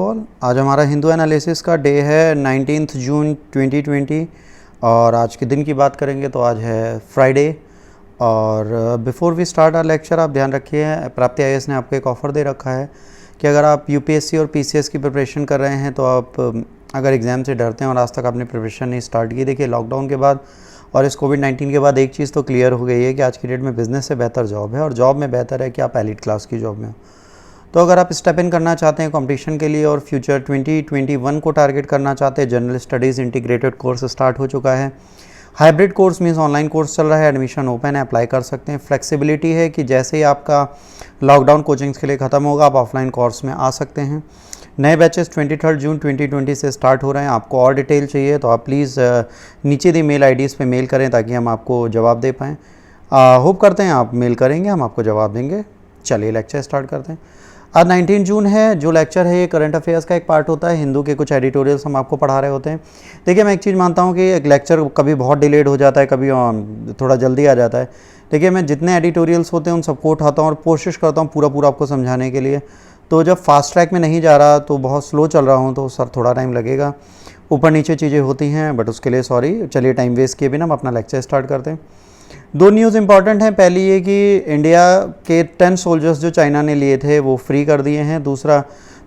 आज हमारा हिंदू एनालिसिस का डे है 19 जून 2020 और आज के दिन की बात करेंगे तो आज है फ्राइडे। और before we start our lecture आप ध्यान रखिए, प्राप्ति आईएएस ने आपको एक ऑफ़र दे रखा है कि अगर आप यूपीएससी और पीसीएस की प्रिपरेशन कर रहे हैं तो आप अगर एग्ज़ाम से डरते हैं और आज तक आपने प्रिपरेशन नहीं स्टार्ट की, देखिए लॉकडाउन के बाद और इस कोविड-19 के बाद एक चीज़ तो क्लियर हो गई है कि आज की डेट में बिज़नेस से बेहतर जॉब है और जॉब में बेहतर है कि आप एलीट क्लास की जॉब में हो। तो अगर आप स्टेप इन करना चाहते हैं कंपटीशन के लिए और फ्यूचर 2021 को टारगेट करना चाहते हैं, general studies integrated course start हो चुका है। Hybrid course means online course चल रहा है, एडमिशन ओपन है, अप्लाई कर सकते हैं। फ्लेक्सिबिलिटी है कि जैसे ही आपका लॉकडाउन कोचिंग्स के लिए ख़त्म होगा आप ऑफलाइन कोर्स में आ सकते हैं। नए बैचेस 23 जून 2020 से स्टार्ट हो रहे हैं। आपको और डिटेल चाहिए तो आप प्लीज़ नीचे दी मेल आईडीज़ पे मेल करें ताकि हम आपको जवाब दे पाएँ। होप करते हैं आप मेल करेंगे, हम आपको जवाब देंगे। चलिए लेक्चर स्टार्ट करते हैं। आज 19 जून है। जो लेक्चर है ये करंट अफेयर्स का एक पार्ट होता है, हिंदू के कुछ एडिटोरियल्स हम आपको पढ़ा रहे होते हैं। देखिए मैं एक चीज़ मानता हूँ कि एक लेक्चर कभी बहुत डिलेड हो जाता है, कभी थोड़ा जल्दी आ जाता है। देखिए मैं जितने एडिटोरियल्स होते हैं उन सबको उठाता हूँ और कोशिश करता हूँ पूरा आपको समझाने के लिए। तो जब फास्ट ट्रैक में नहीं जा रहा तो बहुत स्लो चल रहा हूँ तो सर थोड़ा टाइम लगेगा, ऊपर नीचे चीज़ें होती हैं, बट उसके लिए सॉरी। चलिए टाइम वेस्ट किए बिना हम अपना लेक्चर स्टार्ट करते हैं। दो न्यूज़ इंपॉर्टेंट हैं। पहली ये कि इंडिया के 10 सोल्जर्स जो चाइना ने लिए थे वो फ्री कर दिए हैं। दूसरा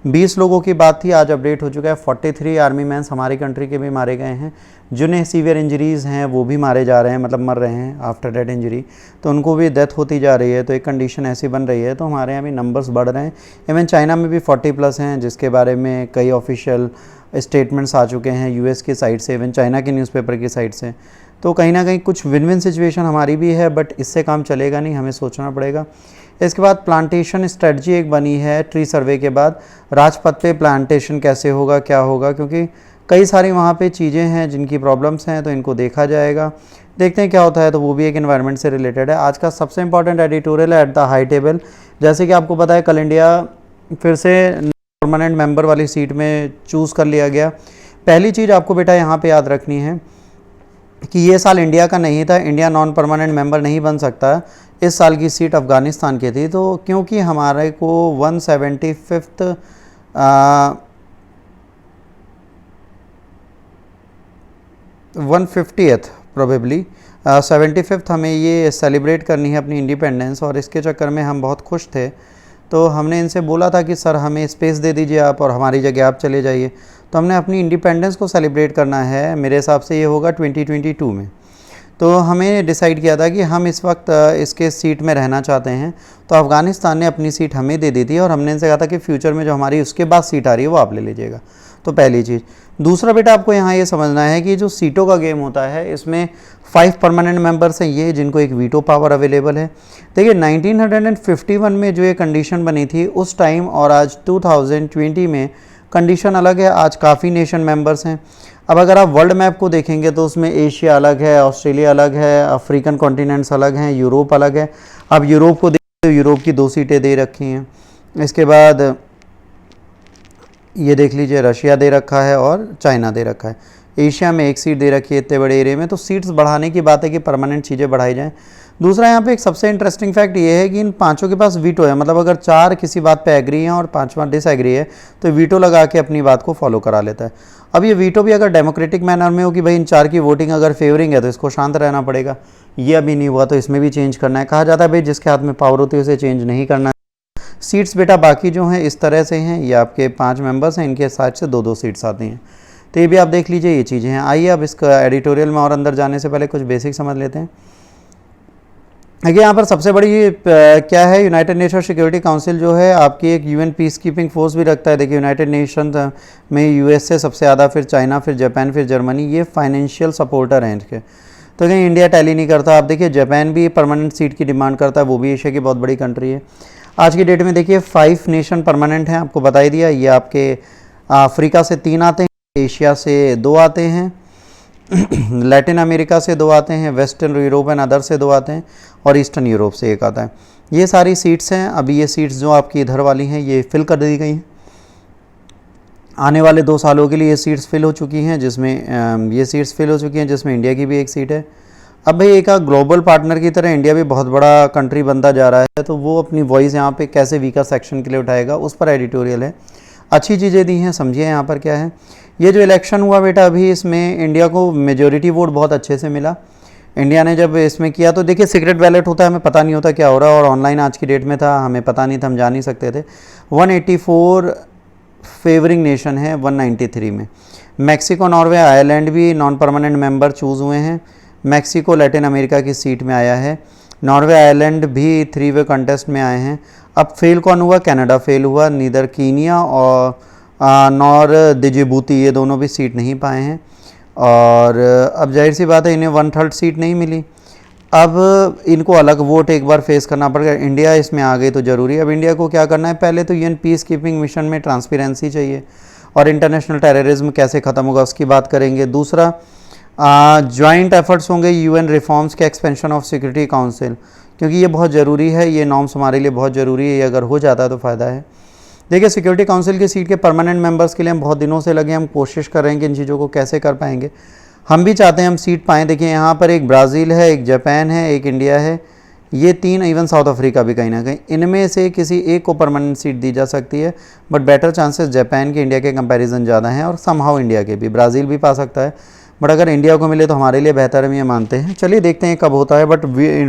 20 लोगों की बात थी, आज अपडेट हो चुका है 43 आर्मी मैंस हमारी कंट्री के भी मारे गए हैं। जिन्हें सीवियर इंजरीज़ हैं वो भी मारे जा रहे हैं, मतलब मर रहे हैं आफ्टर डेथ इंजरी, तो उनको भी डेथ होती जा रही है। तो एक कंडीशन ऐसी बन रही है, तो हमारे यहाँ भी नंबर्स बढ़ रहे हैं। इवन चाइना में भी 40+ हैं, जिसके बारे में कई ऑफिशियल स्टेटमेंट्स आ चुके हैं यूएस की साइड से, इवन चाइना के न्यूज़पेपर की साइड से। तो कहीं ना कहीं कुछ विन विन सिचुएशन हमारी भी है, बट इससे काम चलेगा नहीं, हमें सोचना पड़ेगा। इसके बाद प्लांटेशन स्ट्रेटजी एक बनी है ट्री सर्वे के बाद, राजपथ पे प्लांटेशन कैसे होगा, क्या होगा, क्योंकि कई सारी वहाँ पे चीज़ें हैं जिनकी प्रॉब्लम्स हैं, तो इनको देखा जाएगा, देखते हैं क्या होता है। तो वो भी एक एनवायरनमेंट से रिलेटेड है। आज का सबसे इंपॉर्टेंट एडिटोरियल है एट द हाई टेबल। जैसे कि आपको पता है कल इंडिया फिर से परमानेंट मेंबर वाली सीट में चूज़ कर लिया गया। पहली चीज़ आपको बेटा यहाँ पे याद रखनी है कि ये साल इंडिया का नहीं था, इंडिया नॉन परमानेंट मेंबर नहीं बन सकता। इस साल की सीट अफ़गानिस्तान की थी, तो क्योंकि हमारे को 175th 150th प्रोबेबली 75th हमें ये सेलिब्रेट करनी है अपनी इंडिपेंडेंस, और इसके चक्कर में हम बहुत खुश थे। तो हमने इनसे बोला था कि सर हमें स्पेस दे दीजिए आप और हमारी जगह आप चले जाइए। तो हमने अपनी इंडिपेंडेंस को सेलिब्रेट करना है, मेरे हिसाब से ये होगा 2022 में। तो हमें डिसाइड किया था कि हम इस वक्त इसके सीट में रहना चाहते हैं, तो अफ़गानिस्तान ने अपनी सीट हमें दे दी थी और हमने इनसे कहा था कि फ्यूचर में जो हमारी उसके बाद सीट आ रही है वो आप ले लीजिएगा। तो पहली चीज़। दूसरा बेटा आपको यहाँ ये समझना है कि जो सीटों का गेम होता है इसमें 5 परमानेंट मेंबर्स हैं ये, जिनको एक वीटो पावर अवेलेबल है। देखिए 1951 में जो ये कंडीशन बनी थी उस टाइम और आज 2020 में कंडीशन अलग है। आज काफ़ी नेशन मेंबर्स हैं। अब अगर आप वर्ल्ड मैप को देखेंगे तो उसमें एशिया अलग है, ऑस्ट्रेलिया अलग है, अफ्रीकन कॉन्टिनेंट्स अलग हैं, यूरोप अलग है। अब यूरोप को देखिए तो यूरोप की 2 सीटें दे रखी हैं। इसके बाद ये देख लीजिए रशिया दे रखा है और चाइना दे रखा है। एशिया में 1 सीट दे रखी है इतने बड़े एरिया में। तो सीट्स बढ़ाने की बात है कि परमानेंट चीज़ें बढ़ाई जाएँ। दूसरा यहाँ पे एक सबसे इंटरेस्टिंग फैक्ट ये है कि इन 5 के पास वीटो है, मतलब अगर 4 किसी बात पे एग्री हैं और 5वां डिसएग्री है तो वीटो लगा के अपनी बात को फॉलो करा लेता है। अब ये वीटो भी अगर डेमोक्रेटिक मैनर में हो कि भाई इन 4 की वोटिंग अगर फेवरिंग है तो इसको शांत रहना पड़ेगा, ये अभी नहीं हुआ, तो इसमें भी चेंज करना है। कहा जाता है भाई जिसके हाथ में पावर होती है उसे चेंज नहीं करना। सीट्स बेटा बाकी जो हैं इस तरह से हैं, ये आपके 5 मेंबर्स हैं, इनके साथ से 2-2 सीट्स आती हैं। तो ये भी आप देख लीजिए, ये चीज़ें हैं। आइए अब इसका एडिटोरियल में और अंदर जाने से पहले कुछ बेसिक समझ लेते हैं। देखिए यहाँ पर सबसे बड़ी क्या है, यूनाइटेड नेशन सिक्योरिटी काउंसिल जो है आपकी एक यूएन पीस कीपिंग फोर्स भी रखता है। देखिए यूनाइटेड नेशन में यूएस से सबसे ज़्यादा, फिर चाइना, फिर जापान, फिर जर्मनी, ये फाइनेंशियल सपोर्टर हैं इनके। तो कहीं इंडिया टैली नहीं करता। आप देखिए जापान भी परमानेंट सीट की डिमांड करता है, वो भी एशिया की बहुत बड़ी कंट्री है। आज की डेट में देखिए 5 नेशन परमानेंट हैं, आपको बता ही दिया। ये आपके अफ्रीका से 3 आते हैं, एशिया से 2 आते हैं, लैटिन अमेरिका से 2 आते हैं, वेस्टर्न यूरोप एंड अदर से 2 आते हैं, और ईस्टर्न यूरोप से 1 आता है। ये सारी सीट्स हैं। अभी ये सीट्स जो आपकी इधर वाली हैं ये फिल कर दी गई हैं। आने वाले 2 सालों के लिए ये सीट्स फिल हो चुकी हैं, जिसमें इंडिया की भी 1 सीट है। अब भाई एक ग्लोबल पार्टनर की तरह इंडिया भी बहुत बड़ा कंट्री बनता जा रहा है, तो वो अपनी वॉइस यहाँ पे कैसे वीकर सेक्शन के लिए उठाएगा उस पर एडिटोरियल है। अच्छी चीज़ें दी हैं। समझिए यहाँ पर क्या है, ये जो इलेक्शन हुआ बेटा अभी, इसमें इंडिया को मेजोरिटी वोट बहुत अच्छे से मिला। इंडिया ने जब इसमें किया तो देखिए सीक्रेट बैलेट होता है, हमें पता नहीं होता क्या हो रहा है, और ऑनलाइन आज की डेट में था, हमें पता नहीं था, हम जा नहीं सकते थे। 184 फेवरिंग नेशन है 193 में। मैक्सिको, नॉर्वे, आयरलैंड भी नॉन परमानेंट मेंबर चूज़ हुए हैं। मैक्सिको लैटिन अमेरिका की सीट में आया है। नॉर्वे, आयरलैंड भी 3 वे कंटेस्ट में आए हैं। अब फेल कौन हुआ? कनाडा फेल हुआ। नीदर कीनिया और नॉर डिजिबूती, ये दोनों भी सीट नहीं पाए हैं। और अब जाहिर सी बात है इन्हें 1/3 सीट नहीं मिली। अब इनको अलग वोट एक बार फेस करना पड़ेगा। इंडिया इसमें आ गई तो ज़रूरी है। अब इंडिया को क्या करना है, पहले तो यूएन पीस कीपिंग मिशन में ट्रांसपेरेंसी चाहिए, और इंटरनेशनल टेररिज्म कैसे ख़त्म होगा उसकी बात करेंगे। दूसरा, जॉइंट एफर्ट्स होंगे यूएन रिफॉर्म्स के, एक्सपेंशन ऑफ सिक्योरिटी काउंसिल, क्योंकि ये बहुत ज़रूरी है, ये नॉर्म्स हमारे लिए बहुत ज़रूरी है। ये अगर हो जाता है तो फ़ायदा है। देखिए सिक्योरिटी काउंसिल की सीट के परमानेंट मेंबर्स के लिए हम बहुत दिनों से लगे, हम कोशिश कर रहे हैं कि इन चीज़ों को कैसे कर पाएंगे। हम भी चाहते हैं हम सीट पाएँ। देखिए यहाँ पर एक ब्राज़ील है, एक जापान है, एक इंडिया है, ये 3, इवन साउथ अफ्रीका भी कहीं ना कहीं, इनमें से किसी एक को परमानेंट सीट दी जा सकती है। बट बेटर चांसेस जापान के इंडिया के कंपैरिजन ज़्यादा हैं, और समहाउ इंडिया के भी। ब्राज़ील भी पा सकता है, बट अगर इंडिया को मिले तो हमारे लिए बेहतर, हम ये मानते हैं। चलिए देखते हैं कब होता है। बट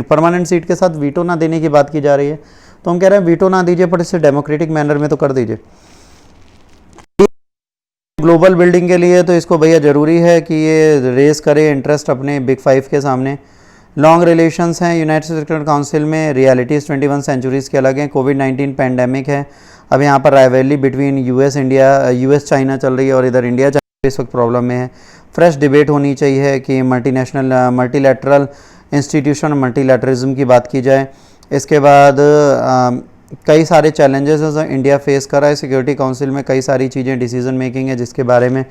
परमानेंट सीट के साथ वीटो ना देने की बात की जा रही है, तो हम कह रहे हैं वीटो ना दीजिए, बट इसे डेमोक्रेटिक मैनर में तो कर दीजिए। ग्लोबल बिल्डिंग के लिए तो इसको भैया ज़रूरी है कि ये रेस करे इंटरेस्ट अपने बिग 5 के सामने। लॉन्ग रिलेशंस हैं यूनाइटेड सिक्योरिटी काउंसिल में, रियलिटीज़ 21 सेंचुरीज़ के अलग हैं। कोविड-19 पैंडेमिक है, अब यहाँ पर राइवलरी बिटवीन यूएस चाइना चल रही है, और इधर इंडिया इस वक्त प्रॉब्लम में है। फ्रेश डिबेट होनी चाहिए कि मल्टीलैटरल इंस्टीट्यूशन, मल्टीलैटरिज्म की बात की जाए। इसके बाद कई सारे चैलेंजेस इंडिया फेस कर रहा है सिक्योरिटी काउंसिल में, कई सारी चीज़ें डिसीजन मेकिंग है जिसके बारे में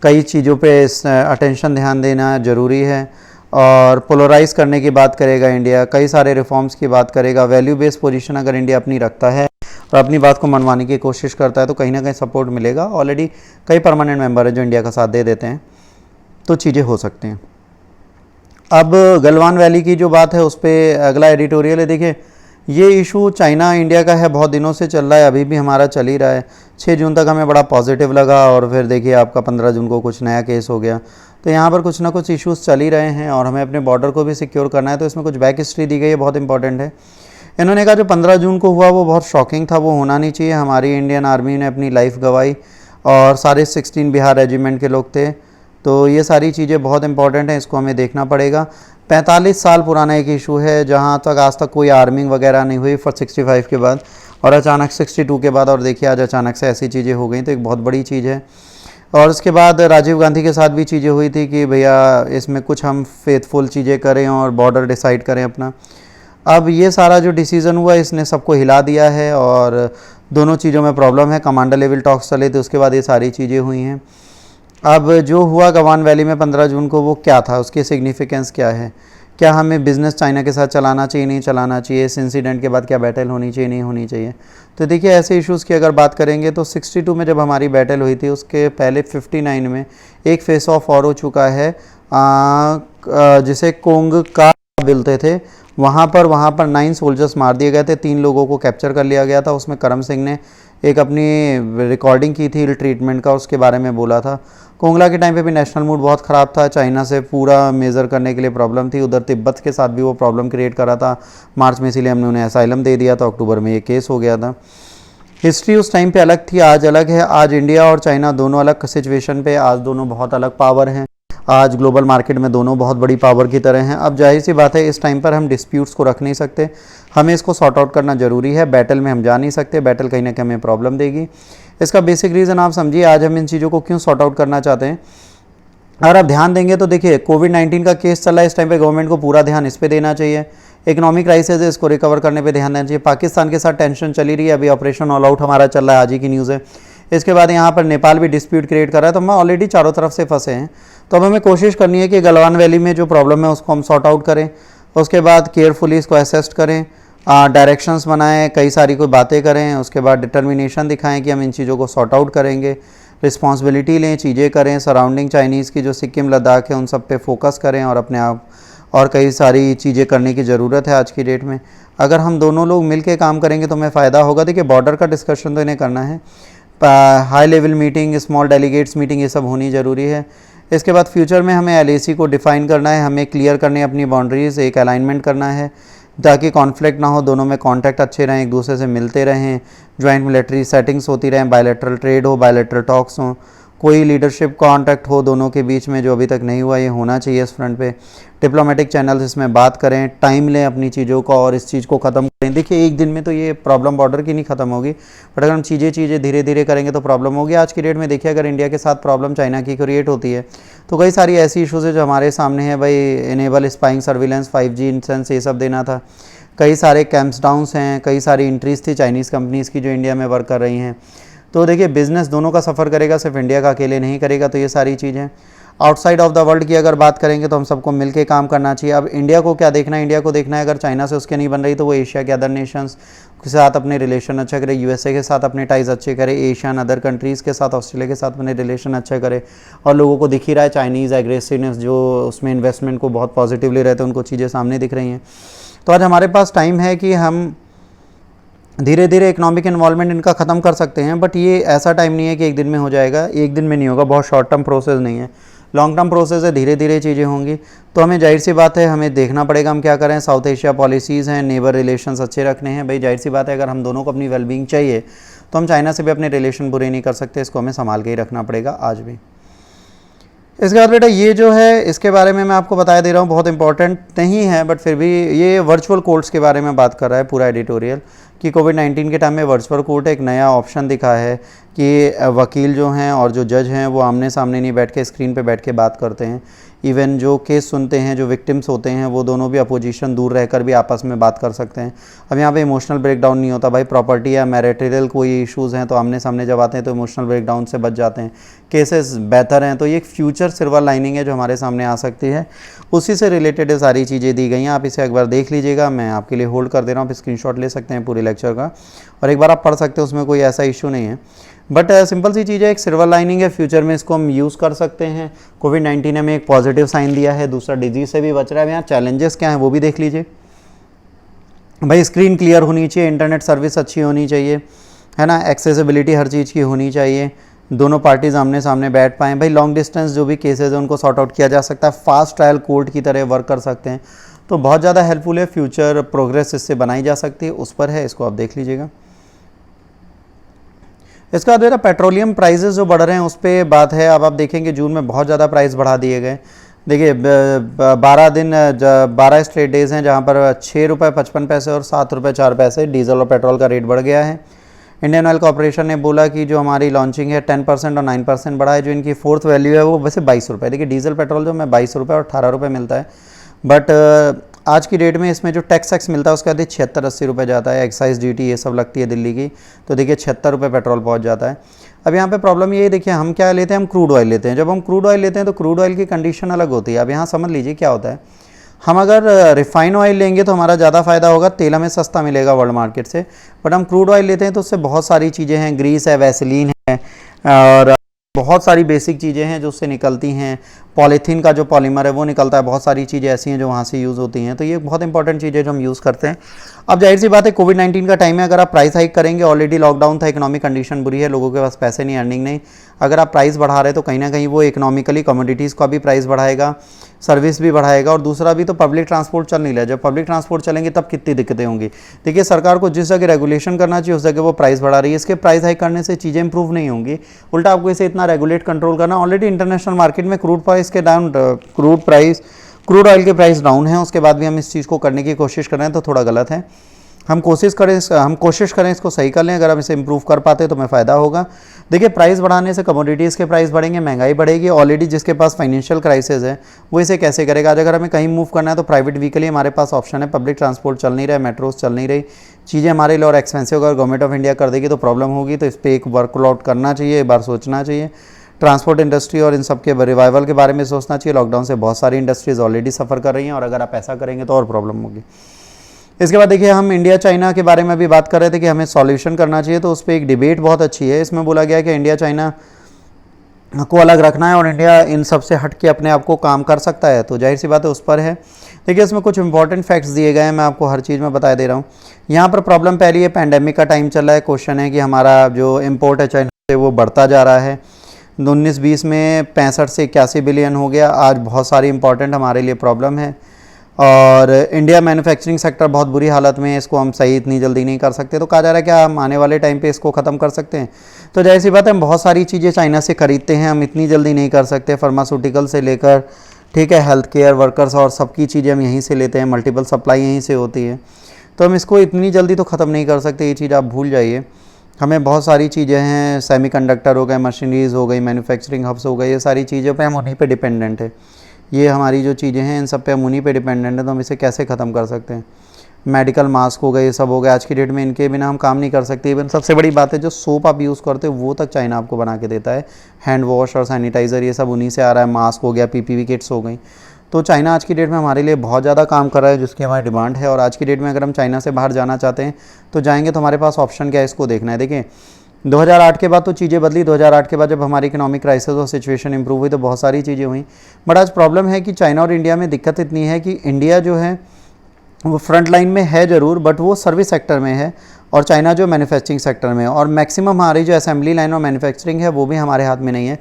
कई चीज़ों पे अटेंशन ध्यान देना ज़रूरी है। और पोलराइज करने की बात करेगा इंडिया, कई सारे रिफॉर्म्स की बात करेगा। वैल्यू बेस्ड पोजीशन अगर इंडिया अपनी रखता है और अपनी बात को मनवाने की कोशिश करता है तो कहीं ना कहीं सपोर्ट मिलेगा। ऑलरेडी कई परमानेंट मेंबर हैं जो इंडिया का साथ दे देते हैं, तो चीज़ें हो सकती हैं। अब गलवान वैली की जो बात है उस पर अगला एडिटोरियल है। देखिए ये इशू चाइना इंडिया का है, बहुत दिनों से चल रहा है, अभी भी हमारा चल ही रहा है। 6 जून तक हमें बड़ा पॉजिटिव लगा, और फिर देखिए आपका 15 जून को कुछ नया केस हो गया। तो यहाँ पर कुछ ना कुछ इश्यूज़ चल ही रहे हैं, और हमें अपने बॉर्डर को भी सिक्योर करना है, तो इसमें कुछ बैक हिस्ट्री दी गई है, बहुत इंपॉर्टेंट है। इन्होंने कहा जो 15 जून को हुआ वो बहुत शॉकिंग था, वो होना नहीं चाहिए। हमारी इंडियन आर्मी ने अपनी लाइफ गंवाई, और सारे 16 बिहार रेजिमेंट के लोग थे। तो ये सारी चीज़ें बहुत इंपॉर्टेंट हैं, इसको हमें देखना पड़ेगा। 45 साल पुराना एक इशू है, जहाँ तक आज तक कोई आर्मिंग वगैरह नहीं हुई फॉर 65 के बाद, और अचानक 62 के बाद, और देखिए आज अचानक से ऐसी चीज़ें हो गई, तो एक बहुत बड़ी चीज़ है। और उसके बाद राजीव गांधी के साथ भी चीज़ें हुई थी कि भैया इसमें कुछ हम फेथफुल चीज़ें करें और बॉर्डर डिसाइड करें अपना। अब ये सारा जो डिसीज़न हुआ इसने सबको हिला दिया है, और दोनों चीज़ों में प्रॉब्लम है। कमांडर लेवल टॉक्स चले थे, उसके बाद ये सारी चीज़ें हुई हैं। अब जो हुआ गलवान वैली में 15 जून को, वो क्या था, उसकी सिग्निफिकेंस क्या है? क्या हमें बिज़नेस चाइना के साथ चलाना चाहिए, नहीं चलाना चाहिए? इस इंसिडेंट के बाद क्या बैटल होनी चाहिए, नहीं होनी चाहिए? तो देखिए ऐसे इश्यूज़ की अगर बात करेंगे तो 62 में जब हमारी बैटल हुई थी, उसके पहले 59 में एक फेस ऑफ और हो चुका है, जिसे कोंग का बोलते थे। वहाँ पर 9 सोल्जर्स मार दिए गए थे, 3 लोगों को कैप्चर कर लिया गया था। उसमें करम सिंह ने एक अपनी रिकॉर्डिंग की थी ट्रीटमेंट का, उसके बारे में बोला था। कोंगला के टाइम पे भी नेशनल मूड बहुत ख़राब था, चाइना से पूरा मेज़र करने के लिए प्रॉब्लम थी, उधर तिब्बत के साथ भी वो प्रॉब्लम क्रिएट कर रहा था मार्च में, इसीलिए हमने उन्हें असाइलम दे दिया था। अक्टूबर में ये केस हो गया था। हिस्ट्री उस टाइम पे अलग थी, आज अलग है। आज इंडिया और चाइना दोनों अलग सिचुएशन पे, आज दोनों बहुत अलग पावर हैं। आज ग्लोबल मार्केट में दोनों बहुत बड़ी पावर की तरह हैं। अब जाहिर सी बात है इस टाइम पर हम डिस्प्यूट्स को रख नहीं सकते, हमें इसको सॉर्ट आउट करना ज़रूरी है। बैटल में हम जा नहीं सकते, बैटल कहीं ना कहीं हमें प्रॉब्लम देगी। इसका बेसिक रीज़न आप समझिए, आज हम इन चीज़ों को क्यों सॉर्ट आउट करना चाहते हैं। अगर आप ध्यान देंगे तो देखिए कोविड-19 का केस चल रहा है, इस टाइम पे गवर्नमेंट को पूरा ध्यान इस पे देना चाहिए। इकोनॉमिक क्राइसिस है, इसको रिकवर करने पे ध्यान देना चाहिए। पाकिस्तान के साथ टेंशन चली रही है, अभी ऑपरेशन ऑल आउट हमारा चल रहा है, आज ही की न्यूज़ है। इसके बाद यहाँ पर नेपाल भी डिस्प्यूट क्रिएट कर रहा है, तो हम ऑलरेडी चारों तरफ से फंसे हैं। तो अब हमें कोशिश करनी है कि गलवान वैली में जो प्रॉब्लम है उसको हम सॉर्ट आउट करें, उसके बाद केयरफुली इसको असेस्ट करें, डायरेक्शंस बनाएं, कई सारी कोई बातें करें, उसके बाद डिटर्मिनेशन दिखाएं कि हम इन चीज़ों को सॉर्ट आउट करेंगे, रिस्पॉन्सिबिलिटी लें, चीज़ें करें। सराउंडिंग चाइनीज़ की जो सिक्किम लद्दाख है उन सब पे फोकस करें, और अपने आप और कई सारी चीज़ें करने की ज़रूरत है आज की डेट में। अगर हम दोनों लोग मिल के काम करेंगे तो हमें फ़ायदा होगा। देखिए बॉर्डर का डिस्कशन तो इन्हें करना है, high level meeting, small delegates meeting, ये सब होनी ज़रूरी है। इसके बाद फ्यूचर में हमें LAC को डिफ़ाइन करना है, हमें क्लियर करनी है अपनी बाउंड्रीज़, एक अलाइनमेंट करना है ताकि कॉन्फ्लिक्ट ना हो, दोनों में कॉन्टैक्ट अच्छे रहें, एक दूसरे से मिलते रहें, जॉइंट मिलिट्री सेटिंग्स होती रहें, बायलैटरल ट्रेड हो, बायलैटरल टॉक्स हों, कोई लीडरशिप कॉन्टैक्ट हो दोनों के बीच में जो अभी तक नहीं हुआ, ये होना चाहिए इस फ्रंट पे। डिप्लोमेटिक चैनल्स इसमें बात करें, टाइम लें अपनी चीज़ों का और इस चीज़ को ख़त्म करें। देखिए एक दिन में तो ये प्रॉब्लम बॉर्डर की नहीं ख़त्म होगी, बट अगर हम चीज़ें धीरे धीरे करेंगे तो प्रॉब्लम होगी। आज की डेट में देखिए अगर इंडिया के साथ प्रॉब्लम चाइना की क्रिएट होती है तो कई सारी ऐसी इशूज़ है जो हमारे सामने है। भाई enable spying surveillance, 5G incense, ये सब देना था। कई सारे कैंप्स डाउन्स हैं, कई सारी इंट्रीज थी चाइनीज़ कंपनीज़ की जो इंडिया में वर्क कर रही हैं। तो देखिए बिज़नेस दोनों का सफ़र करेगा, सिर्फ इंडिया का अकेले नहीं करेगा। तो ये सारी चीज़ें आउटसाइड ऑफ द वर्ल्ड की अगर बात करेंगे तो हम सबको मिलके काम करना चाहिए। अब इंडिया को क्या देखना है, इंडिया को देखना है अगर चाइना से उसके नहीं बन रही तो वो एशिया के अदर नेशंस के साथ अपने रिलेशन अच्छा करे, USA के साथ अपने टाइज अच्छे करे, एशियन अदर कंट्रीज़ के साथ, ऑस्ट्रेलिया के साथ अपने रिलेशन अच्छे करे। और लोगों को दिख ही रहा है चाइनीज़ एग्रेसिवनेस जो उसमें इन्वेस्टमेंट को बहुत पॉजिटिवली रहते हैं, उनको चीज़ें सामने दिख रही हैं। तो आज हमारे पास टाइम है कि हम धीरे धीरे इकोनॉमिक इन्वॉल्वमेंट इनका ख़त्म कर सकते हैं, बट ये ऐसा टाइम नहीं है कि एक दिन में हो जाएगा, एक दिन में नहीं होगा, बहुत शॉर्ट टर्म प्रोसेस नहीं है, लॉन्ग टर्म प्रोसेस है, धीरे धीरे चीज़ें होंगी। तो हमें जाहिर सी बात है हमें देखना पड़ेगा हम क्या करें। साउथ एशिया पॉलिसीज़ हैं, नेबर रिलेशंस अच्छे रखने हैं। भाई जाहिर सी बात है अगर हम दोनों को अपनी वेलबींग चाहिए तो हम चाइना से भी अपने रिलेशन बुरे नहीं कर सकते, इसको हमें संभाल के ही रखना पड़ेगा आज भी। इसके बाद बेटा ये जो है इसके बारे में मैं आपको बता दे रहा हूँ, बहुत इंपॉर्टेंट नहीं है बट फिर भी ये वर्चुअल कोर्ट्स के बारे में बात कर रहा है पूरा एडिटोरियल कि कोविड-19 के टाइम में वर्चुअल कोर्ट एक नया ऑप्शन दिखा है कि वकील जो हैं और जो जज हैं वो आमने सामने नहीं बैठ के स्क्रीन पे बैठ के बात करते हैं। इवन जो केस सुनते हैं, जो विक्टिम्स होते हैं, वो दोनों भी अपोजिशन दूर रहकर भी आपस में बात कर सकते हैं। अब यहाँ पे इमोशनल ब्रेकडाउन नहीं होता। भाई प्रॉपर्टी या मैरिटल कोई इश्यूज़ हैं तो आमने सामने जब आते हैं तो इमोशनल ब्रेकडाउन से बच जाते हैं, केसेस बेहतर हैं। तो ये एक फ्यूचर सिल्वर लाइनिंग है जो हमारे सामने आ सकती है, उसी से रिलेटेड ये सारी चीज़ें दी गई हैं। आप इसे एक बार देख लीजिएगा, मैं आपके लिए होल्ड कर दे रहा हूँ, आप स्क्रीनशॉट ले सकते हैं पूरे लेक्चर का और एक बार आप पढ़ सकते हैं, उसमें कोई ऐसा इशू नहीं है। बट सिंपल सी चीज़ है, एक सिल्वर लाइनिंग है, फ्यूचर में इसको हम यूज़ कर सकते हैं। कोविड-19 ने हमें एक पॉजिटिव साइन दिया है, दूसरा डिजीज़ से भी बच रहा है। यहाँ चैलेंजेस क्या हैं वो भी देख लीजिए। भाई स्क्रीन क्लियर होनी चाहिए, इंटरनेट सर्विस अच्छी होनी चाहिए, है ना, एक्सेसिबिलिटी हर चीज़ की होनी चाहिए, दोनों पार्टीज आमने सामने बैठ पाएँ। भाई लॉन्ग डिस्टेंस जो भी केसेज हैं उनको सॉर्ट आउट किया जा सकता है, फास्ट ट्रायल कोर्ट की तरह वर्क कर सकते हैं। तो बहुत ज़्यादा हेल्पफुल है, फ्यूचर प्रोग्रेस इससे बनाई जा सकती है, उस पर है, इसको आप देख लीजिएगा। इसके बाद मेरा पेट्रोलियम प्राइसेस जो बढ़ रहे हैं उस पर बात है। अब आप देखेंगे जून में बहुत ज़्यादा प्राइस बढ़ा दिए गए। देखिए 12 स्ट्रेट डेज़ हैं जहाँ पर 6 रुपये 55 पैसे और 7 रुपये 4 पैसे डीजल और पेट्रोल का रेट बढ़ गया है। इंडियन ऑयल कॉर्पोरेशन ने बोला कि जो हमारी लॉन्चिंग है 10% और 9% बढ़ा है, जो इनकी फोर्थ वैल्यू है वो वैसे 22 रुपये। देखिए डीजल पेट्रोल जो हमें 22 रुपये और 18 रुपये मिलता है, बट आज की डेट में इसमें जो टैक्स मिलता है उसका अधिक 76-80 रुपये जाता है, एक्साइज ड्यूटी ये सब लगती है दिल्ली की, तो देखिए 76 रुपये पेट्रोल पहुंच जाता है। अब यहाँ पे प्रॉब्लम ये देखिए हम क्या लेते हैं, हम क्रूड ऑयल लेते हैं। जब हम क्रूड ऑयल लेते हैं तो क्रूड ऑयल की कंडीशन अलग होती है। अब यहाँ समझ लीजिए क्या होता है, हम अगर रिफाइन ऑयल लेंगे तो हमारा ज़्यादा फ़ायदा होगा, तेल हमें सस्ता मिलेगा वर्ल्ड मार्केट से। बट हम क्रूड ऑयल लेते हैं तो उससे बहुत सारी चीज़ें हैं, ग्रीस है, वैसलीन है और बहुत सारी बेसिक चीज़ें हैं जो उससे निकलती हैं। पॉलीथीन का जो पॉलीमर है वो निकलता है, बहुत सारी चीज़ें ऐसी हैं जो वहाँ से यूज़ होती हैं। तो ये बहुत इंपॉर्टेंट चीज़ है जो हम यूज़ करते हैं। अब जाहिर सी बात है कोविड-19 का टाइम है, अगर आप प्राइस हाइक करेंगे, ऑलरेडी लॉकडाउन था, इकोनॉमिक कंडीशन बुरी है, लोगों के पास पैसे नहीं, अर्निंग नहीं, अगर आप प्राइस बढ़ा रहे तो कहीं ना कहीं वो इकोनॉमिकली कमोडिटीज़ का भी प्राइस बढ़ाएगा, सर्विस भी बढ़ाएगा। और दूसरा भी तो पब्लिक ट्रांसपोर्ट चल नहीं रहा है, जब पब्लिक ट्रांसपोर्ट चलेंगे तब कितनी दिक्कतें होंगी। देखिए सरकार को जिस जगह रेगुलेशन करना चाहिए उस जगह वो प्राइस बढ़ा रही है, इसके प्राइस हाइक करने से चीज़ें इंप्रूव नहीं होंगी, उल्टा आपको इसे इतना रेगुलेट कंट्रोल करना। ऑलरेडी इंटरनेशनल मार्केट में क्रूड ऑयल के प्राइस डाउन है, उसके बाद भी हम इस चीज़ को करने की कोशिश कर रहे हैं तो थोड़ा गलत है। हम कोशिश करें इसको सही कर लें, अगर हम इसे इंप्रूव कर पाते हैं तो हमें फ़ायदा होगा। देखिए प्राइस बढ़ाने से कमोडिटीज़ के प्राइस बढ़ेंगे, महंगाई बढ़ेगी। ऑलरेडी जिसके पास फाइनेंशियल क्राइसिस है वो इसे कैसे करेगा। आज अगर हमें कहीं मूव करना है तो प्राइवेट व्हीकल ही हमारे पास ऑप्शन है, पब्लिक ट्रांसपोर्ट चल नहीं रहा है, मेट्रोज चल नहीं रही, चीज़ें हमारे लिए और एक्सपेंसिव अगर गवर्नमेंट ऑफ इंडिया कर देगी तो प्रॉब्लम होगी। तो इस पर एक वर्कआउट करना चाहिए, एक बार सोचना चाहिए। ट्रांसपोर्ट इंडस्ट्री और इन सब के रिवाइवल के बारे में सोचना चाहिए। लॉकडाउन से बहुत सारी इंडस्ट्रीज़ ऑलरेडी सफ़र कर रही हैं और अगर आप ऐसा करेंगे तो और प्रॉब्लम होगी। इसके बाद देखिए हम इंडिया चाइना के बारे में भी बात कर रहे थे कि हमें सॉल्यूशन करना चाहिए, तो उस पर एक डिबेट बहुत अच्छी है। इसमें बोला गया कि इंडिया चाइना को अलग रखना है और इंडिया इन सब से हट के अपने आप को काम कर सकता है, तो जाहिर सी बात है उस पर है। देखिए इसमें कुछ इंपॉर्टेंट फैक्ट्स दिए गए हैं, मैं आपको हर चीज़ में बता दे रहा हूँ। यहाँ पर प्रॉब्लम पहली है, पैंडेमिक का टाइम चल रहा है। क्वेश्चन है कि हमारा जो इम्पोर्ट है चाइना से वो बढ़ता जा रहा है। 19-20 में 65 से 81 बिलियन हो गया। आज बहुत सारी इंपॉर्टेंट हमारे लिए प्रॉब्लम है और इंडिया मैन्युफैक्चरिंग सेक्टर बहुत बुरी हालत में है, इसको हम सही इतनी जल्दी नहीं कर सकते। तो कहा जा रहा है कि हम आने वाले टाइम पे इसको ख़त्म कर सकते हैं। तो जाहिर सी बात है, हम बहुत सारी चीज़ें चाइना से खरीदते हैं, हम इतनी जल्दी नहीं कर सकते। फार्मास्यूटिकल से लेकर, ठीक है, हेल्थ केयर वर्कर्स और सबकी चीज़ें हम यहीं से लेते हैं, मल्टीपल सप्लाई यहीं से होती है। तो हम इसको इतनी जल्दी तो ख़त्म नहीं कर सकते, ये चीज़ आप भूल जाइए। हमें बहुत सारी चीज़ें हैं, सेमीकंडक्टर हो गए, मशीनरीज़ हो गई, मैन्युफैक्चरिंग हब्स हो गए, ये सारी चीज़ों पे हम उन्हीं पे डिपेंडेंट है। ये हमारी जो चीज़ें हैं इन सब पे हम उन्हीं पे डिपेंडेंट है, तो हम इसे कैसे ख़त्म कर सकते हैं। मेडिकल मास्क हो गए, ये सब हो गए, आज की डेट में इनके बिना हम काम नहीं कर सकते। इवन सबसे बड़ी बात है, जो सोप आप यूज़ करते हो वो तक चाइना आपको बना के देता है। हैंड वॉश और सैनिटाइज़र ये सब उन्हीं से आ रहा है, मास्क हो गया, पीपीवी किट्स हो गई। तो चाइना आज की डेट में हमारे लिए बहुत ज़्यादा काम कर रहा है, जिसकी हमारी डिमांड है। और आज की डेट में अगर हम चाइना से बाहर जाना चाहते हैं तो जाएंगे, तो हमारे पास ऑप्शन क्या है, इसको देखना है। देखिए 2008 के बाद तो चीज़ें बदली। 2008 के बाद जब हमारी इकोनॉमिक क्राइसिस और सिचुएशन इंप्रूव हुई तो बहुत सारी चीज़ें हुई। बट आज प्रॉब्लम है कि चाइना और इंडिया में दिक्कत इतनी है कि इंडिया जो है वो फ्रंट लाइन में है ज़रूर, बट वो सर्विस सेक्टर में है और चाइना जो मैन्युफैक्चरिंग सेक्टर में है। और मैक्सिमम हमारी जो असेंबली लाइन और मैन्युफैक्चरिंग है वो भी हमारे हाथ में नहीं है।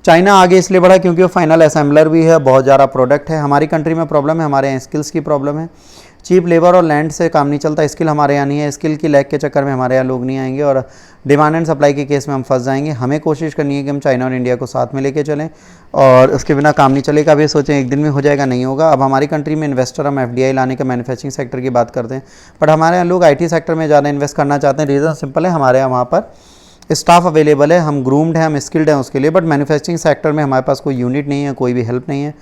चाइना आगे इसलिए बढ़ा क्योंकि वो फाइनल असेंबलर भी है, बहुत ज़्यादा प्रोडक्ट है। हमारी कंट्री में प्रॉब्लम है, हमारे यहाँ स्किल्स की प्रॉब्लम है। चीप लेबर और लैंड से काम नहीं चलता, स्किल हमारे यहाँ नहीं है। स्किल की लैग के चक्कर में हमारे यहाँ लोग नहीं आएंगे और डिमांड एंड सप्लाई के केस में हम फंस जाएंगे। हमें कोशिश करनी है कि हम चाइना और इंडिया को साथ में लेके चलें और उसके बिना काम नहीं चलेगा। अब ये सोचें एक दिन में हो जाएगा, नहीं होगा। अब हमारी कंट्री में इन्वेस्टर, हम एफडीआई लाने का मैन्युफैक्चरिंग सेक्टर की बात करते हैं, बट हमारे यहाँ लोग आईटी सेक्टर में ज़्यादा इन्वेस्ट करना चाहते हैं। रीज़न सिंपल है, हमारे यहाँ वहाँ पर स्टाफ अवेलेबल है, हम ग्रूम्ड हैं, हम स्किल्ड हैं उसके लिए। बट मैन्युफैक्चरिंग सेक्टर में हमारे पास कोई यूनिट नहीं है, कोई भी हेल्प नहीं है।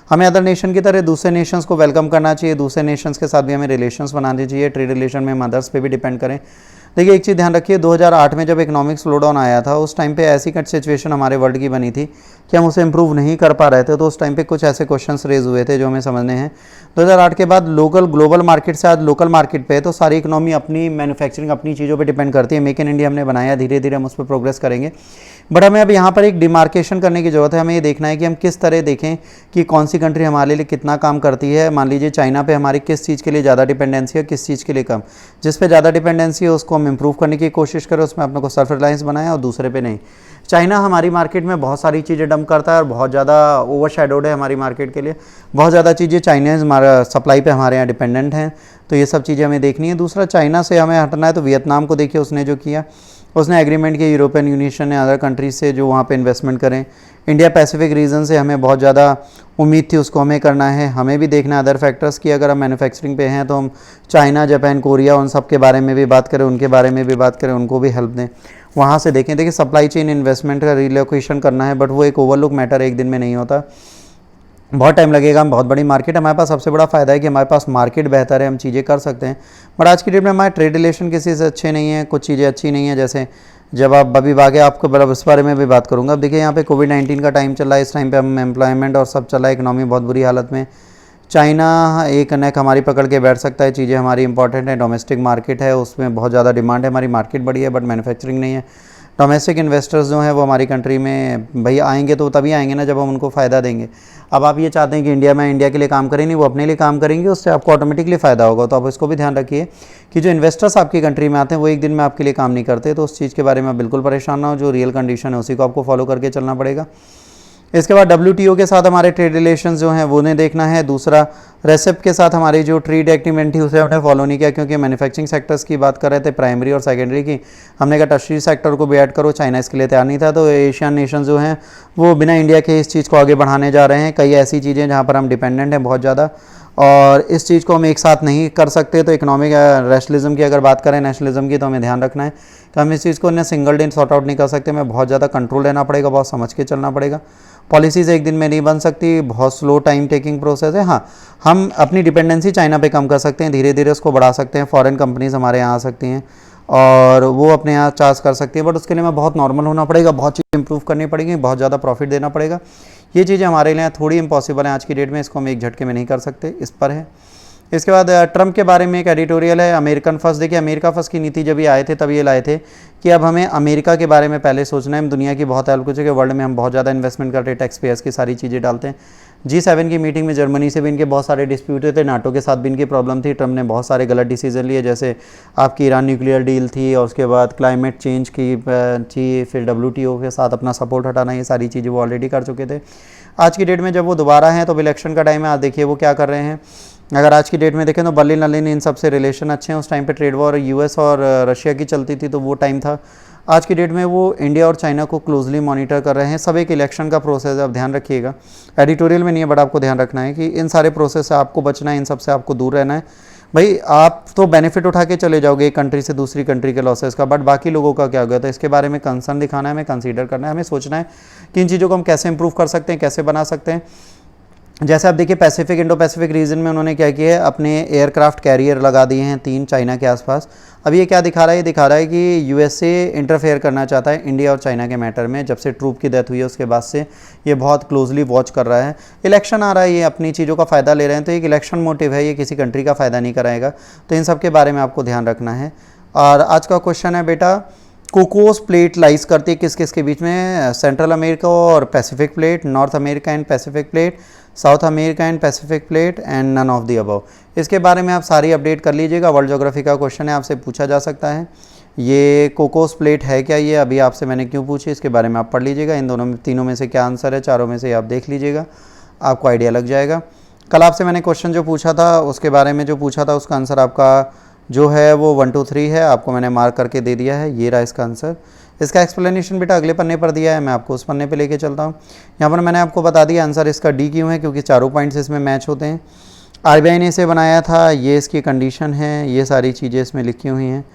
हमें अदर नेशन की तरह दूसरे नेशंस को वेलकम करना चाहिए, दूसरे नेशंस के साथ भी हमें रिलेशंस बनाने चाहिए। ट्रेड रिलेशन में हम अदर्स पे भी डिपेंड करें। देखिए एक चीज़ ध्यान रखिए, 2008 में जब इकोनॉमिक स्लो डाउन आया था, उस टाइम पे ऐसी सिचुएशन हमारे वर्ल्ड की बनी थी कि हम उसे इंप्रूव नहीं कर पा रहे थे। तो उस टाइम पे कुछ ऐसे क्वेश्चंस रेज हुए थे जो हमें समझने हैं। 2008 के बाद ग्लोबल मार्केट से आज लोकल मार्केट पे है, तो सारी इकोनॉमी अपनी मैन्युफैक्चरिंग अपनी चीज़ों पे डिपेंड करती है। मेक इन इंडिया हमने बनाया, धीरे धीरे हम उस पर प्रोग्रेस करेंगे। बट हमें अब यहाँ पर एक डिमार्केशन करने की ज़रूरत है। हमें ये देखना है कि हम किस तरह देखें कि कौन सी कंट्री हमारे लिए कितना काम करती है। मान लीजिए चाइना पे हमारी किस चीज़ के लिए ज़्यादा डिपेंडेंसी है, किस चीज़ के लिए कम। जिस पे ज़्यादा डिपेंडेंसी है उसको हम इंप्रूव करने की कोशिश करें, उसमें अपने को सेल्फ रिलायंस बनाएं और दूसरे पे नहीं। चाइना हमारी मार्केट में बहुत सारी चीज़ें डंप करता है और बहुत ज़्यादा ओवरशैडोड है हमारी मार्केट के लिए। बहुत ज़्यादा चीज़ें चाइनीज़ हमारा सप्लाई पे हमारे यहाँ डिपेंडेंट हैं, तो ये सब चीज़ें हमें देखनी है। दूसरा, चाइना से हमें हटना है तो वियतनाम को देखिए, उसने जो किया, उसने एग्रीमेंट किया यूरोपियन यूनियन ने अदर कंट्रीज से जो वहाँ पे इन्वेस्टमेंट करें। इंडिया पैसिफिक रीजन से हमें बहुत ज़्यादा उम्मीद थी, उसको हमें करना है। हमें भी देखना है अदर फैक्टर्स की। अगर हम मैन्युफैक्चरिंग पे हैं तो हम चाइना, जापान, कोरिया उन सब के बारे में भी बात करें, उनके बारे में भी बात करें, उनको भी हेल्प दें, वहाँ से देखें। देखिए सप्लाई चेन इन्वेस्टमेंट का रिलोकेशन करना है, बट वो एक ओवरलुक मैटर, एक दिन में नहीं होता, बहुत टाइम लगेगा। हम बहुत बड़ी मार्केट है हमारे पास। सबसे बड़ा फ़ायदा है कि हमारे पास मार्केट बेहतर है, हम चीज़ें कर सकते हैं। बट आज की डेट में हमारे ट्रेड रिलेशन किसी से अच्छे नहीं हैं, कुछ चीज़ें अच्छी नहीं हैं। जैसे जब आप अभी आगे आपको इस बारे में भी बात करूँगा। अब देखिए यहाँ पे कोविड-19 का टाइम चल रहा है, इस टाइम पे हम एम्प्लॉयमेंट और सब चल रहा है, इकोनॉमी बहुत बुरी हालत में। चाइना एक नेक हमारी पकड़ के बैठ सकता है, चीज़ें हमारी इंपॉर्टेंट है, डोमेस्टिक मार्केट है, उसमें बहुत ज़्यादा डिमांड है, हमारी मार्केट बड़ी है, बट मैन्युफैक्चरिंग नहीं है। डोमेस्टिक इन्वेस्टर्स जो हैं वो हमारी कंट्री में भाई आएंगे तो तभी आएंगे ना जब हम उनको फ़ायदा देंगे। अब आप ये चाहते हैं कि इंडिया में इंडिया के लिए काम करें, नहीं, वो अपने लिए काम करेंगे, उससे आपको ऑटोमेटिकली फ़ायदा होगा। तो आप इसको भी ध्यान रखिए कि जो इन्वेस्टर्स आपकी कंट्री में आते हैं वो एक दिन में आपके लिए काम नहीं करते। तो उस चीज़ के बारे में बिल्कुल परेशान ना हो, जो रियल कंडीशन है उसी को आपको फॉलो करके चलना पड़ेगा। इसके बाद WTO के साथ हमारे ट्रेड रिलेशंस जो हैं वो उन्हें देखना है। दूसरा, रेसिप के साथ हमारी जो ट्रेड एग्रीमेंट थी उसे हमने फॉलो नहीं किया, क्योंकि मैन्युफैक्चरिंग सेक्टर्स की बात कर रहे थे, प्राइमरी और सेकेंडरी की। हमने कहा टर्शरी सेक्टर को भी ऐड करो, चाइना इसके लिए तैयार नहीं था। तो एशियन नेशन जो हैं वो बिना इंडिया के इस चीज़ को आगे बढ़ाने जा रहे हैं। कई ऐसी चीज़ें जहाँ पर हम डिपेंडेंट हैं बहुत ज़्यादा, और इस चीज़ को हम एक साथ नहीं कर सकते। तो इकोनॉमिक नेशनलिज्म की अगर बात करें, नेशनलिज्म की, तो हमें ध्यान रखना है कि हम इस चीज़ को सिंगल डे सॉर्ट आउट नहीं कर सकते। हमें बहुत ज़्यादा कंट्रोल लेना पड़ेगा, बहुत समझ के चलना पड़ेगा। पॉलिसीज़ एक दिन में नहीं बन सकती, बहुत स्लो टाइम टेकिंग प्रोसेस है। हाँ, हम अपनी डिपेंडेंसी चाइना पे कम कर सकते हैं, धीरे धीरे उसको बढ़ा सकते हैं। फॉरेन कंपनीज़ हमारे यहाँ आ सकती हैं और वो अपने यहाँ चार्ज कर सकती है, बट उसके लिए हमें बहुत नॉर्मल होना पड़ेगा, बहुत चीज़ें इंप्रूव करनी पड़ेगी, बहुत ज़्यादा प्रॉफिट देना पड़ेगा। ये चीज़ें हमारे लिए थोड़ी इम्पॉसिबल हैं आज की डेट में, इसको हम एक झटके में नहीं कर सकते, इस पर है। इसके बाद ट्रंप के बारे में एक एडिटोरियल है, अमेरिकन फर्स्ट। देखिए अमेरिका फर्स्ट की नीति जब ये आए थे तब ये लाए थे कि अब हमें अमेरिका के बारे में पहले सोचना है। हम दुनिया की बहुत हेल्प कर चुके, वर्ल्ड में हम बहुत ज़्यादा इन्वेस्टमेंट करते हैं, टैक्स पेयर्स की सारी चीज़ें डालते हैं। G7 की मीटिंग में जर्मनी से भी इनके बहुत सारे डिस्प्यूट थे, नाटो के साथ भी इनकी प्रॉब्लम थी। ट्रंप ने बहुत सारे गलत डिसीजन लिए, जैसे आपकी ईरान न्यूक्लियर डील थी और उसके बाद क्लाइमेट चेंज की थी, फिर WTO के साथ अपना सपोर्ट हटाना, ये सारी चीज़ें वो ऑलरेडी कर चुके थे। आज की डेट में जब वो दोबारा हैं तो इलेक्शन का टाइम है, आज देखिए वो क्या कर रहे हैं। अगर आज की डेट में देखें तो बर्लिन अर्लिन इन सबसे रिलेशन अच्छे हैं। उस टाइम पे ट्रेड वॉर US और रशिया की चलती थी, तो वो टाइम था। आज की डेट में वो इंडिया और चाइना को क्लोजली मॉनिटर कर रहे हैं। सब एक इलेक्शन का प्रोसेस है, आप ध्यान रखिएगा। एडिटोरियल में नहीं है बट आपको ध्यान रखना है कि इन सारे प्रोसेस से आपको बचना है, इन सब से आपको दूर रहना है। भाई आप तो बेनिफिट उठा के चले जाओगे एक कंट्री से दूसरी कंट्री के लॉसेस का, बट बाकी लोगों का क्या होगा, तो इसके बारे में कंसर्न दिखाना है, हमें कंसीडर करना है, हमें सोचना है कि इन चीज़ों को हम कैसे इंप्रूव कर सकते हैं, कैसे बना सकते हैं। जैसे आप देखिए पैसिफिक इंडो पैसिफिक रीजन में उन्होंने क्या किया है, अपने एयरक्राफ्ट कैरियर लगा दिए हैं 3 चाइना के आसपास। अब ये क्या दिखा रहा है, ये दिखा रहा है कि USA इंटरफेयर करना चाहता है इंडिया और चाइना के मैटर में। जब से ट्रूप की डेथ हुई है उसके बाद से ये बहुत क्लोजली वॉच कर रहा है। इलेक्शन आ रहा है, ये अपनी चीज़ों का फ़ायदा ले रहे हैं, तो एक इलेक्शन मोटिव है, ये किसी कंट्री का फ़ायदा नहीं कराएगा। तो इन सब के बारे में आपको ध्यान रखना है। और आज का क्वेश्चन है बेटा, कोकोस प्लेट लाइज करती है किस किस के बीच में, सेंट्रल अमेरिका और Pacific plate, North America and Pacific plate, South America and Pacific plate and none of the above. इसके बारे में आप सारी अपडेट कर लीजिएगा। वर्ल्ड ज्योग्राफी का क्वेश्चन है, आपसे पूछा जा सकता है। ये कोकोस प्लेट है क्या, ये अभी आपसे मैंने क्यों पूछी, इसके बारे में आप पढ़ लीजिएगा। इन दोनों में तीनों में से क्या आंसर है, चारों में से आप देख लीजिएगा, आपको आइडिया लग जाएगा। कल आपसे मैंने क्वेश्चन जो पूछा था उसके बारे में जो पूछा था उसका आंसर आपका जो है वो 1 2 3 है, आपको मैंने मार्क करके दे दिया है। ये रहा इसका आंसर। इसका एक्सप्लेनेशन बेटा अगले पन्ने पर दिया है, मैं आपको उस पन्ने पे लेके चलता हूँ। यहाँ पर मैंने आपको बता दिया आंसर इसका D क्यों है, क्योंकि चारों पॉइंट्स इसमें मैच होते हैं। RBI ने इसे बनाया था, ये इसकी कंडीशन है, ये सारी चीज़ें इसमें लिखी हुई हैं।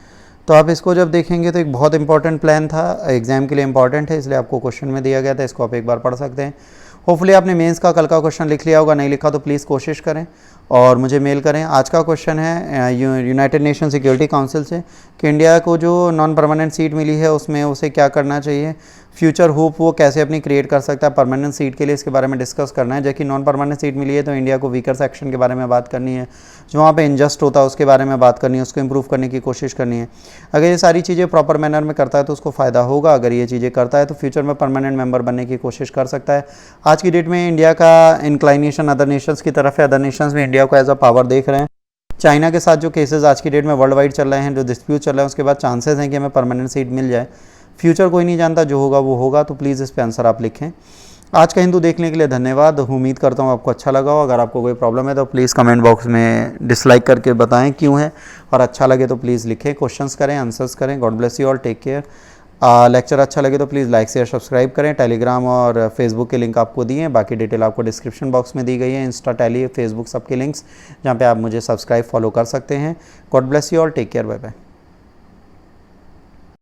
तो आप इसको जब देखेंगे तो एक बहुत इंपॉर्टेंट प्लान था, एग्जाम के लिए इंपॉर्टेंट है, इसलिए आपको क्वेश्चन में दिया गया था। इसको आप एक बार पढ़ सकते हैं। होपफुली आपने मेंस का कल का क्वेश्चन लिख लिया होगा, नहीं लिखा तो प्लीज़ कोशिश करें और मुझे मेल करें। आज का क्वेश्चन है यूनाइटेड नेशन सिक्योरिटी काउंसिल से कि इंडिया को जो नॉन परमानेंट सीट मिली है उसमें उसे क्या करना चाहिए, फ्यूचर होप वो कैसे अपनी क्रिएट कर सकता है परमानेंट सीट के लिए, इसके बारे में डिस्कस करना है। जबकि नॉन परमानेंट सीट मिली है तो इंडिया को वीकर सेक्शन के बारे में बात करनी है, जो वहाँ पे इनजस्ट होता है उसके बारे में बात करनी है, उसको इंप्रूव करने की कोशिश करनी है। अगर ये सारी चीज़ें प्रॉपर मैनर में करता है तो उसको फ़ायदा होगा, अगर ये चीज़ें करता है तो फ्यूचर में परमानेंट मेंबर बनने की कोशिश कर सकता है। आज की डेट में इंडिया का इंक्लाइनेशन अदर नेशंस की तरफ है, अदर नेशंस में इंडिया को एज अ पावर देख रहे हैं। चाइना के साथ जो केसेस आज की डेट में वर्ल्ड वाइड चल रहे हैं, जो डिस्प्यूट चल रहे हैं, उसके बाद चांसेस हैं कि हमें परमानेंट सीट मिल जाए। फ्यूचर कोई नहीं जानता, जो होगा वो होगा। तो प्लीज़ इस पे आंसर आप लिखें। आज का हिंदू देखने के लिए धन्यवाद। उम्मीद करता हूँ आपको अच्छा लगा हो। अगर आपको कोई प्रॉब्लम है तो प्लीज़ कमेंट बॉक्स में डिसलाइक करके बताएं क्यों है, और अच्छा लगे तो प्लीज़ लिखें, क्वेश्चंस करें, आंसर्स करें। God bless you all, take care. Lecture अच्छा लगे तो प्लीज़ लाइक शेयर सब्सक्राइब करें। टेलीग्राम और फेसबुक के लिंक आपको दिए हैं, बाकी डिटेल आपको डिस्क्रिप्शन बॉक्स में दी गई है। इंस्टा, टेली, फेसबुक सबके लिंक्स, जहाँ पे आप मुझे सब्सक्राइब फॉलो कर सकते हैं। God bless you all, take care, bye bye.